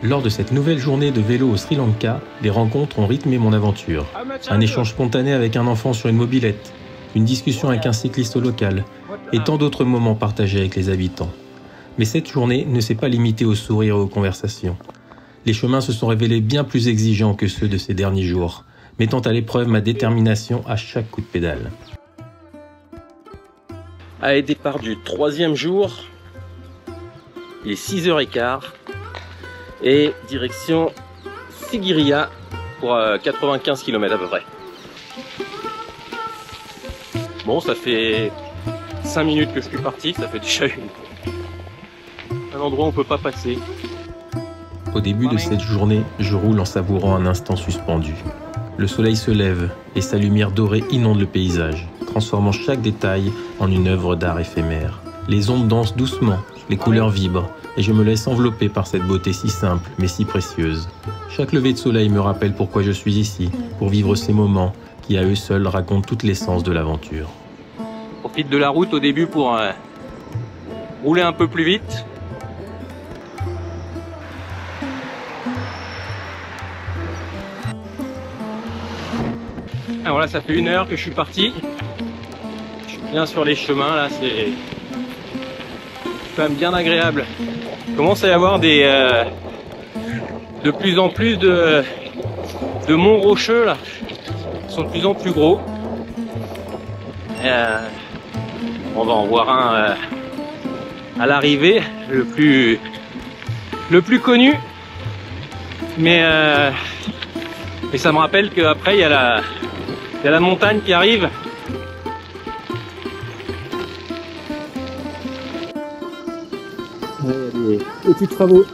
Lors de cette nouvelle journée de vélo au Sri Lanka, les rencontres ont rythmé mon aventure. Un échange spontané avec un enfant sur une mobilette, une discussion avec un cycliste local et tant d'autres moments partagés avec les habitants. Mais cette journée ne s'est pas limitée aux sourires et aux conversations. Les chemins se sont révélés bien plus exigeants que ceux de ces derniers jours, mettant à l'épreuve ma détermination à chaque coup de pédale. Allez, départ du 3e jour, il est 6h15 et direction Sigiriya pour 95 km à peu près. Bon, ça fait 5 minutes que je suis parti, ça fait déjà un endroit où on peut pas passer. Au début de cette journée, je roule en savourant un instant suspendu. Le soleil se lève et sa lumière dorée inonde le paysage, transformant chaque détail en une œuvre d'art éphémère. Les ondes dansent doucement, les couleurs vibrent, et je me laisse envelopper par cette beauté si simple, mais si précieuse. Chaque lever de soleil me rappelle pourquoi je suis ici, pour vivre ces moments qui, à eux seuls, racontent toute l'essence de l'aventure. Je profite de la route au début pour rouler un peu plus vite. Alors là, ça fait 1 heure que je suis parti. Je suis bien sur les chemins, là, c'est quand même bien agréable. Il commence à y avoir de plus en plus de monts rocheux, là. Ils sont de plus en plus gros. On va en voir un à l'arrivée, le plus connu. Mais ça me rappelle qu'après, il y a la montagne qui arrive. Ouais, il y a des petits travaux.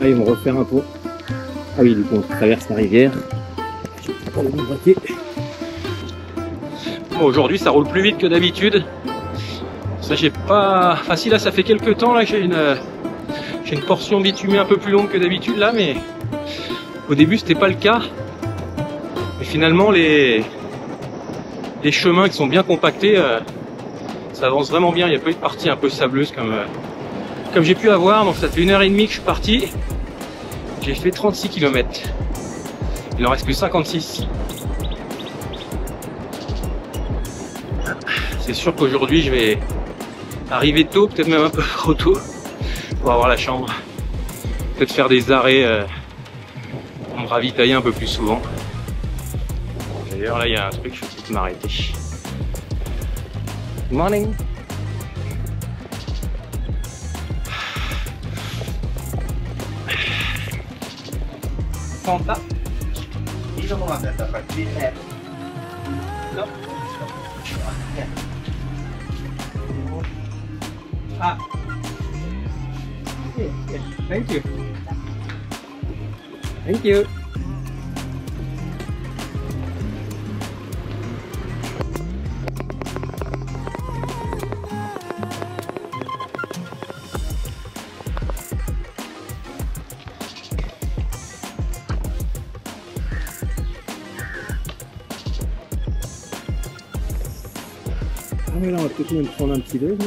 Ah, ils vont refaire un pont. Ah oui, du coup, on traverse la rivière. Bon, aujourd'hui, ça roule plus vite que d'habitude. Ça, j'ai pas... Enfin, si, là, ça fait quelques temps, là, j'ai une portion bitumée un peu plus longue que d'habitude, là, mais au début, c'était pas le cas. Et finalement, les chemins qui sont bien compactés, ça avance vraiment bien. Il y a pas eu de partie un peu sableuse comme j'ai pu avoir. Donc ça fait 1h30 que je suis parti. J'ai fait 36 km. Il en reste que 56. C'est sûr qu'aujourd'hui je vais arriver tôt, peut-être même un peu trop tôt pour avoir la chambre. Peut-être faire des arrêts pour me ravitailler un peu plus souvent. D'ailleurs là il y a un truc, je vais peut-être m'arrêter. Good morning. Santa. Ah. Yes. Thank you. Thank you. Ah mais là on va peut-être même prendre un petit déj, là.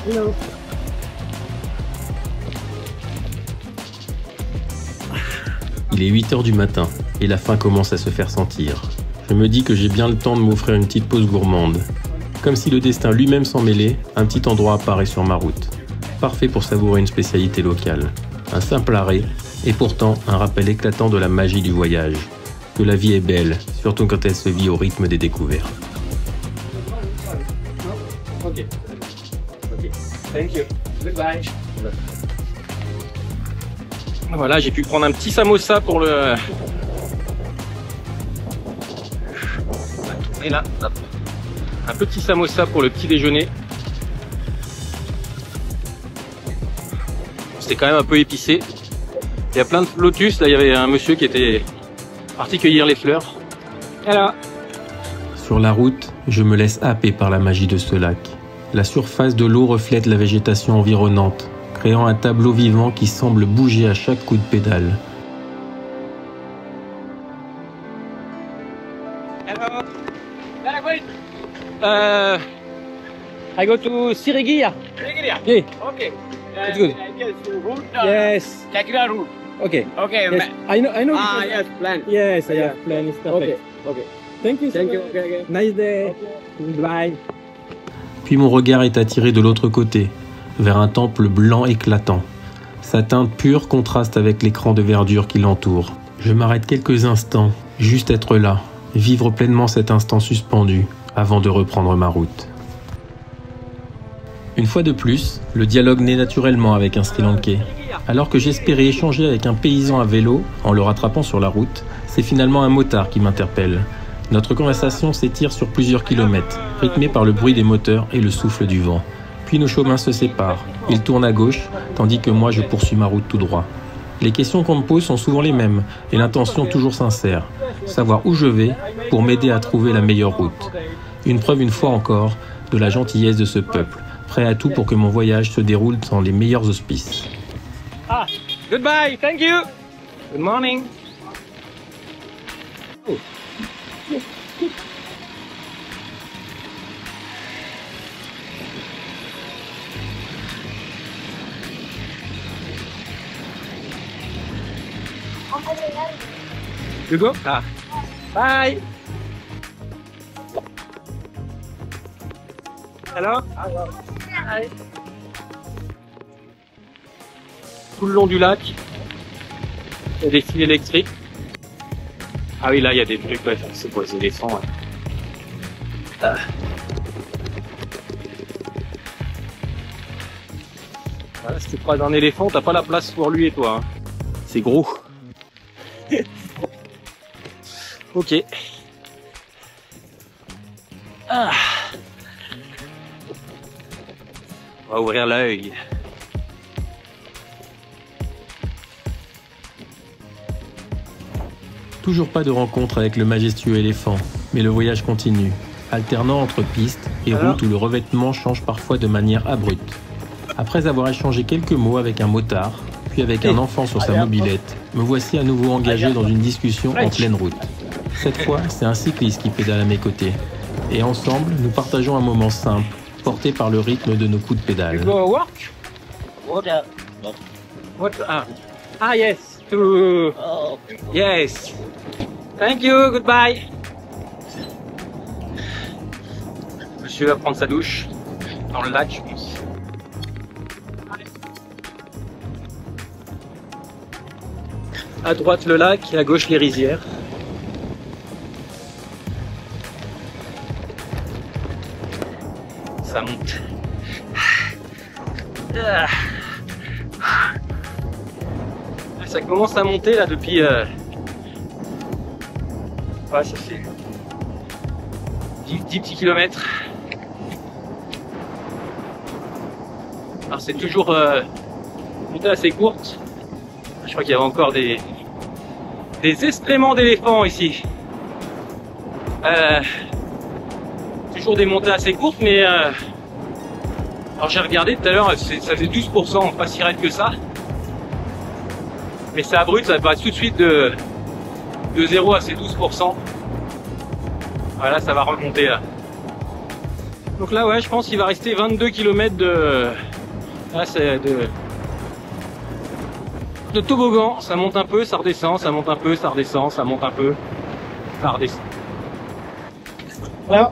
Hello. Il est 8 h du matin et la faim commence à se faire sentir. Je me dis que j'ai bien le temps de m'offrir une petite pause gourmande. Comme si le destin lui-même s'en mêlait, un petit endroit apparaît sur ma route. Parfait pour savourer une spécialité locale. Un simple arrêt et pourtant un rappel éclatant de la magie du voyage. Que la vie est belle, surtout quand elle se vit au rythme des découvertes. Ok. Thank you. Goodbye. Voilà, j'ai pu prendre un petit samosa pour le... Et là, hop. Un petit samosa pour le petit déjeuner. C'était quand même un peu épicé. Il y a plein de lotus, là il y avait un monsieur qui était parti cueillir les fleurs. Voilà. Sur la route, je me laisse happer par la magie de ce lac. La surface de l'eau reflète la végétation environnante, créant un tableau vivant qui semble bouger à chaque coup de pédale. I go to Siriguilla. Siriguilla? Yeah. Okay. It's good. Yes, route. Yes. Tequila route. Okay. Okay. Yes. I know. Ah, yes, plan. Yes, I have plan. It's perfect. Okay. Thank you. Thank you. Okay. Nice day. Okay. Bye. Puis mon regard est attiré de l'autre côté, vers un temple blanc éclatant. Sa teinte pure contraste avec l'écran de verdure qui l'entoure. Je m'arrête quelques instants, juste être là, vivre pleinement cet instant suspendu, avant de reprendre ma route. Une fois de plus, le dialogue naît naturellement avec un Sri Lankais. Alors que j'espérais échanger avec un paysan à vélo, en le rattrapant sur la route, c'est finalement un motard qui m'interpelle. Notre conversation s'étire sur plusieurs kilomètres, rythmée par le bruit des moteurs et le souffle du vent. Puis nos chemins se séparent. Il tourne à gauche, tandis que moi je poursuis ma route tout droit. Les questions qu'on me pose sont souvent les mêmes, et l'intention toujours sincère. Savoir où je vais pour m'aider à trouver la meilleure route. Une preuve une fois encore de la gentillesse de ce peuple, prêt à tout pour que mon voyage se déroule dans les meilleurs auspices. Ah, goodbye, thank you. Good morning. Oh. You go? Ah. Bye. Hello? Hi. Tout le long du lac, il y a des fils électriques. Ah oui, là, il y a des trucs, ouais, c'est quoi, les éléphants, ouais. Ah. Voilà, si tu croises un éléphant, t'as pas la place pour lui et toi. Hein. C'est gros. Ok. Ah. On va ouvrir l'œil. Toujours pas de rencontre avec le majestueux éléphant, mais le voyage continue, alternant entre pistes et routes où le revêtement change parfois de manière abrupte. Après avoir échangé quelques mots avec un motard, puis avec un enfant sur sa mobilette, me voici à nouveau engagé dans une discussion en pleine route. Cette fois, c'est un cycliste qui pédale à mes côtés. Et ensemble, nous partageons un moment simple, porté par le rythme de nos coups de pédale. You go work? What? Ah yes, to... Yes. Thank you, goodbye. Monsieur va prendre sa douche dans le lac, je pense. À droite le lac et à gauche les rizières. Ça monte. Ça commence à monter là depuis... Ouais, ça fait 10 petits kilomètres. Alors c'est toujours une montée assez courte. Je crois qu'il y avait encore des excréments d'éléphants ici. Toujours des montées assez courtes, mais alors j'ai regardé tout à l'heure, ça fait 12%, pas si raide que ça. Mais c'est abrupt, ça passe tout de suite de 0 à ces 12%. Voilà, ça va remonter là. Donc là, ouais, je pense qu'il va rester 22 km de... Là, c'est de toboggan. Ça monte un peu, ça redescend, ça monte un peu, ça redescend, ça monte un peu, ça redescend. Voilà.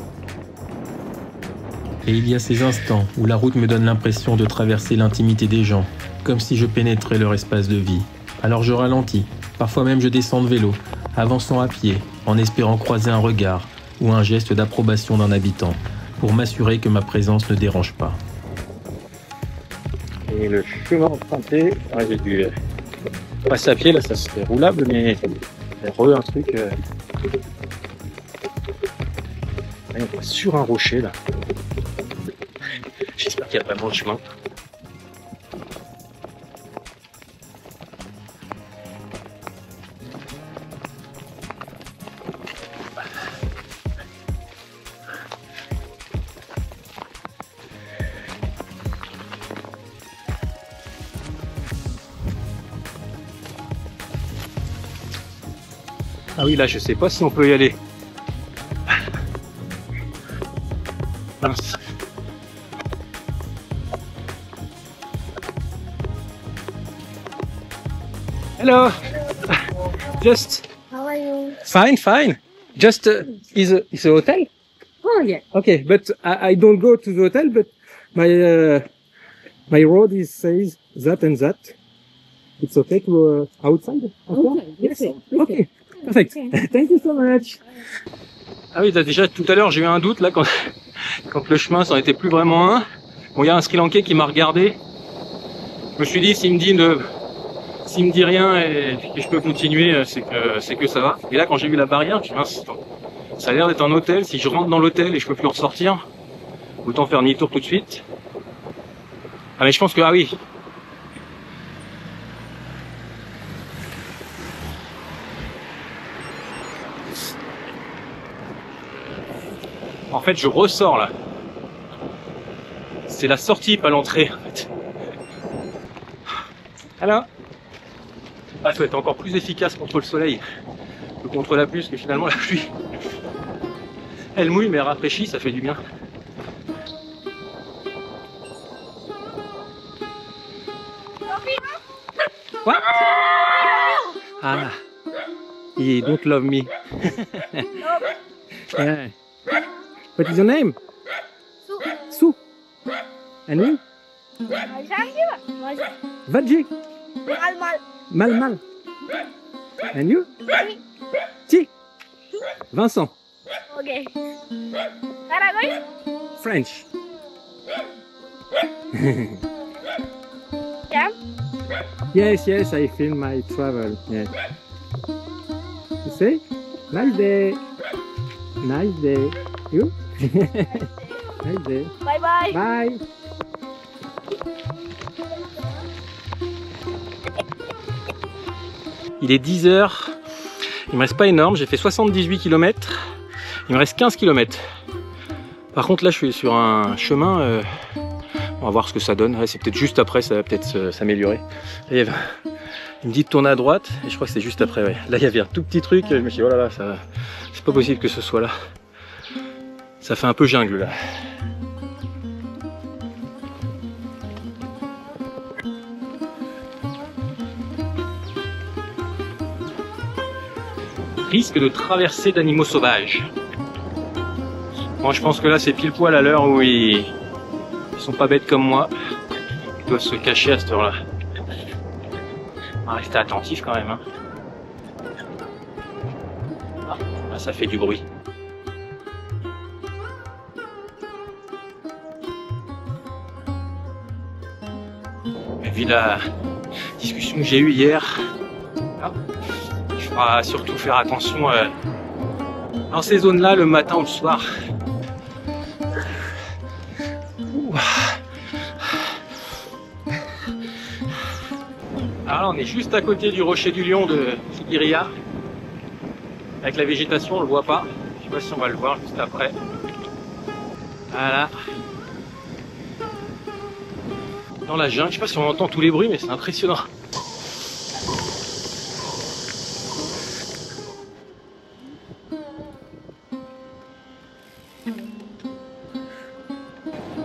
Et il y a ces instants où la route me donne l'impression de traverser l'intimité des gens, comme si je pénétrais leur espace de vie. Alors je ralentis, parfois même je descends de vélo, avançant à pied, en espérant croiser un regard ou un geste d'approbation d'un habitant, pour m'assurer que ma présence ne dérange pas. Et le chemin emprunté, ouais, j'ai dû passer à pied, là ça serait roulable, mais c'est un truc... On est sur un rocher là. J'espère qu'il y a vraiment le chemin. Ah oui, là je sais pas si on peut y aller. Mince. Hello. Just. How are you? Fine, fine. Just is a hotel? Oh yeah. Okay, but I don't go to the hotel, but my road is says that and that. It's okay to outside? Okay, Yes. okay, Okay. Perfect. Okay. Thank you so much. Ah oui, déjà tout à l'heure j'ai eu un doute là quand le chemin ça en était plus vraiment un. Bon, il y a un Sri Lankais qui m'a regardé. Je me suis dit s'il me dit rien et je peux continuer, c'est que ça va. Et là quand j'ai vu la barrière, je me suis dit, ça a l'air d'être un hôtel. Si je rentre dans l'hôtel et je peux plus ressortir, autant faire demi-tour tout de suite. Ah mais je pense que ah oui. En fait, je ressors là. C'est la sortie, pas l'entrée. En fait. Alors, il faut être encore plus efficace contre le soleil que contre la pluie, parce que finalement la pluie, elle mouille mais elle rafraîchit, ça fait du bien. What? Ah, he don't love me. Yeah. What is your name? Sue. And you? Vadji. Mal. And you? Ti. Vincent. Okay. Where are you going? French. Yeah. Yes, I film my travel. Yeah. You say? Nice day. Nice day. You? Nice day. Bye bye. Bye. Il est 10 h. Il me reste pas énorme. J'ai fait 78 km. Il me reste 15 km. Par contre, là, je suis sur un chemin. On va voir ce que ça donne. Ouais, c'est peut-être juste après, ça va peut-être s'améliorer. Il me dit de tourner à droite. Et je crois que c'est juste après. Ouais. Là, il y avait un tout petit truc. Je me suis dit, oh là là, c'est pas possible que ce soit là. Ça fait un peu jungle là. Risque de traversée d'animaux sauvages. Bon, je pense que là c'est pile poil à l'heure où ils sont pas bêtes comme moi. Ils doivent se cacher à cette heure-là. On va rester attentif quand même. Hein. Ah, ça fait du bruit. Vu la discussion que j'ai eue hier, il faudra surtout faire attention dans ces zones-là le matin ou le soir. Alors là, on est juste à côté du rocher du lion de Sigiriya. Avec la végétation, on le voit pas. Je sais pas si on va le voir juste après. Voilà. Dans la jungle, je sais pas si on entend tous les bruits, mais c'est impressionnant.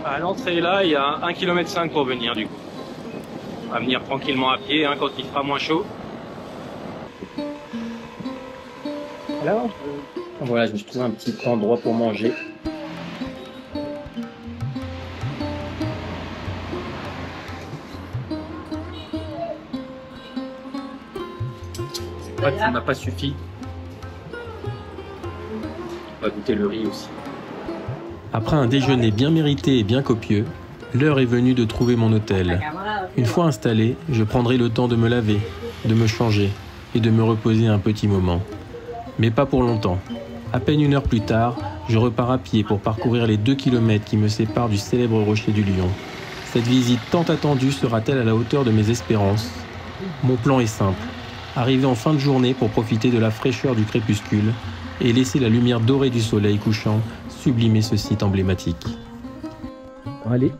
À l'entrée là, il y a 1,5 km pour venir du coup. On va venir tranquillement à pied hein, quand il fera moins chaud. Alors, voilà, je me suis trouvé un petit endroit pour manger. Ça n'a pas suffi. On va goûter le riz aussi. Après un déjeuner bien mérité et bien copieux, l'heure est venue de trouver mon hôtel. Une fois installé, je prendrai le temps de me laver, de me changer et de me reposer un petit moment. Mais pas pour longtemps. À peine 1 heure plus tard, je repars à pied pour parcourir les 2 km qui me séparent du célèbre rocher du Lion. Cette visite tant attendue sera-t-elle à la hauteur de mes espérances? Mon plan est simple. Arriver en fin de journée pour profiter de la fraîcheur du crépuscule et laisser la lumière dorée du soleil couchant sublimer ce site emblématique. Bon, allez,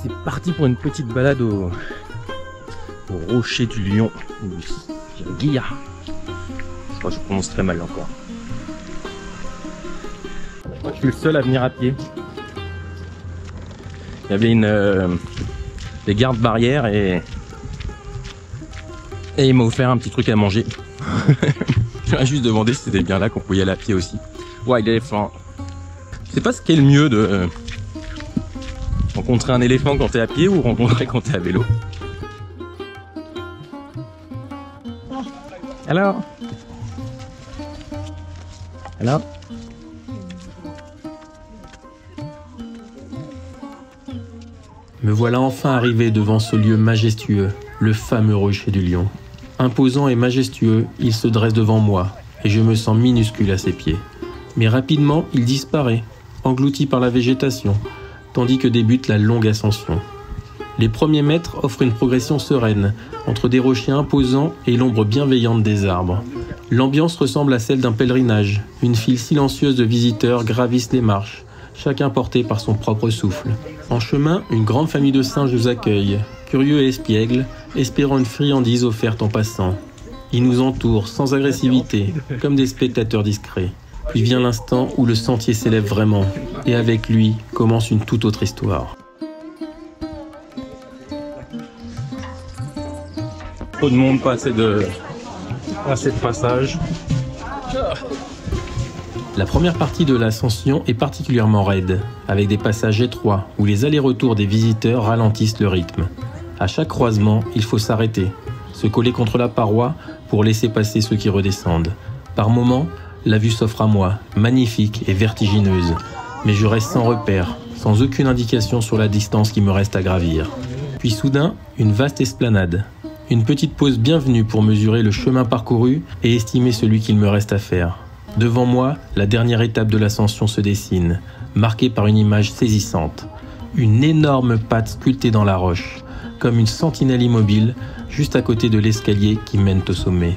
c'est parti pour une petite balade au rocher du Lion. Guilla. Je crois que je prononce très mal encore. Je crois que je suis le seul à venir à pied. Il y avait des gardes barrières et Et il m'a offert un petit truc à manger. J'ai juste demandé si c'était bien là qu'on pouvait y aller à pied aussi. Wild Elephant. Je sais pas ce qu'est le mieux de rencontrer un éléphant quand t'es à pied ou rencontrer quand t'es à vélo. Alors? Alors? Me voilà enfin arrivé devant ce lieu majestueux, le fameux rocher du lion. Imposant et majestueux, il se dresse devant moi, et je me sens minuscule à ses pieds. Mais rapidement, il disparaît, englouti par la végétation, tandis que débute la longue ascension. Les premiers mètres offrent une progression sereine, entre des rochers imposants et l'ombre bienveillante des arbres. L'ambiance ressemble à celle d'un pèlerinage. Une file silencieuse de visiteurs gravissent les marches, chacun porté par son propre souffle. En chemin, une grande famille de singes nous accueille, curieux et espiègles, espérant une friandise offerte en passant. Ils nous entourent sans agressivité, comme des spectateurs discrets. Puis vient l'instant où le sentier s'élève vraiment, et avec lui commence une toute autre histoire. Trop de monde, pas assez de passage. La première partie de l'ascension est particulièrement raide, avec des passages étroits où les allers-retours des visiteurs ralentissent le rythme. À chaque croisement, il faut s'arrêter, se coller contre la paroi pour laisser passer ceux qui redescendent. Par moments, la vue s'offre à moi, magnifique et vertigineuse, mais je reste sans repère, sans aucune indication sur la distance qui me reste à gravir. Puis soudain, une vaste esplanade. Une petite pause bienvenue pour mesurer le chemin parcouru et estimer celui qu'il me reste à faire. Devant moi, la dernière étape de l'ascension se dessine, marquée par une image saisissante. Une énorme patte sculptée dans la roche, comme une sentinelle immobile, juste à côté de l'escalier qui mène au sommet.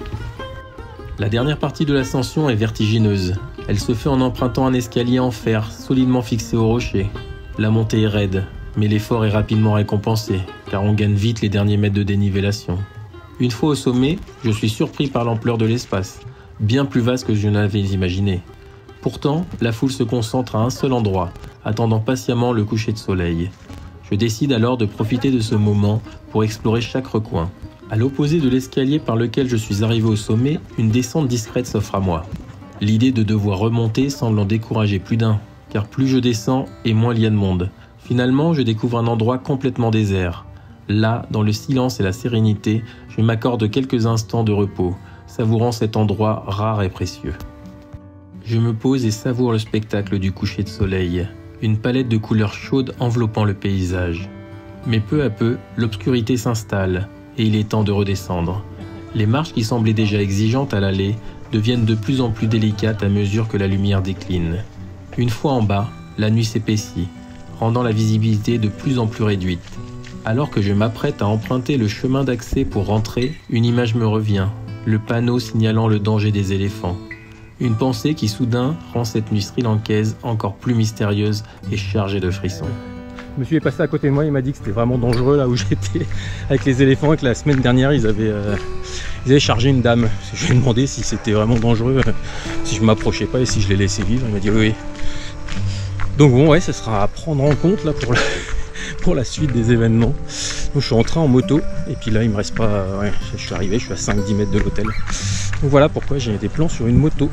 La dernière partie de l'ascension est vertigineuse. Elle se fait en empruntant un escalier en fer solidement fixé au rocher. La montée est raide, mais l'effort est rapidement récompensé, car on gagne vite les derniers mètres de dénivellation. Une fois au sommet, je suis surpris par l'ampleur de l'espace, bien plus vaste que je n'avais imaginé. Pourtant, la foule se concentre à un seul endroit, attendant patiemment le coucher de soleil. Je décide alors de profiter de ce moment pour explorer chaque recoin. À l'opposé de l'escalier par lequel je suis arrivé au sommet, une descente discrète s'offre à moi. L'idée de devoir remonter semble en décourager plus d'un, car plus je descends et moins il y a de monde. Finalement, je découvre un endroit complètement désert. Là, dans le silence et la sérénité, je m'accorde quelques instants de repos, savourant cet endroit rare et précieux. Je me pose et savoure le spectacle du coucher de soleil, une palette de couleurs chaudes enveloppant le paysage. Mais peu à peu, l'obscurité s'installe et il est temps de redescendre. Les marches qui semblaient déjà exigeantes à l'aller deviennent de plus en plus délicates à mesure que la lumière décline. Une fois en bas, la nuit s'épaissit, rendant la visibilité de plus en plus réduite. Alors que je m'apprête à emprunter le chemin d'accès pour rentrer, une image me revient, le panneau signalant le danger des éléphants. Une pensée qui soudain rend cette nuit sri-lankaise encore plus mystérieuse et chargée de frissons. Monsieur est passé à côté de moi, il m'a dit que c'était vraiment dangereux là où j'étais avec les éléphants et que la semaine dernière ils avaient chargé une dame. Je lui ai demandé si c'était vraiment dangereux, si je m'approchais pas et si je les laissais vivre. Il m'a dit oui. Donc bon ouais, ça sera à prendre en compte là pour la suite des événements. Donc je suis rentré en moto et puis là il me reste pas, je suis arrivé, je suis à 5-10 mètres de l'hôtel. Donc voilà pourquoi j'ai des plans sur une moto.